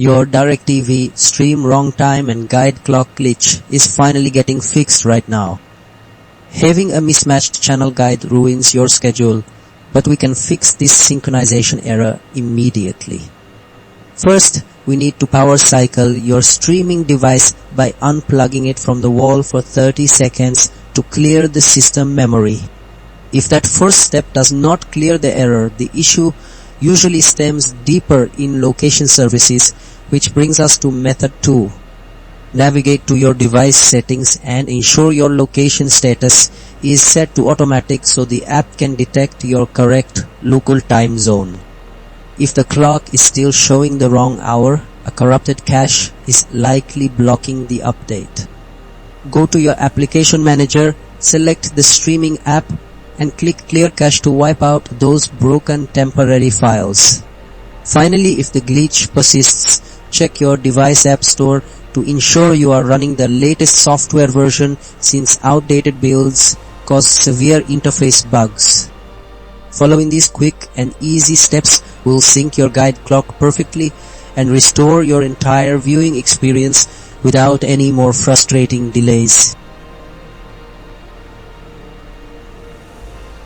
Your DirecTV stream wrong time and guide clock glitch is finally getting fixed right now. Having a mismatched channel guide ruins your schedule, but we can fix this synchronization error immediately. First, we need to power cycle your streaming device by unplugging it from the wall for 30 seconds to clear the system memory. If that first step does not clear the error, the issue usually stems deeper in location services, which brings us to method 2. Navigate to your device settings and ensure your location status is set to automatic so the app can detect your correct local time zone. If the clock is still showing the wrong hour, a corrupted cache is likely blocking the update. Go to your application manager, select the streaming app, and click Clear Cache to wipe out those broken temporary files. Finally, if the glitch persists, check your device app store to ensure you are running the latest software version, since outdated builds cause severe interface bugs. Following these quick and easy steps will sync your guide clock perfectly and restore your entire viewing experience without any more frustrating delays.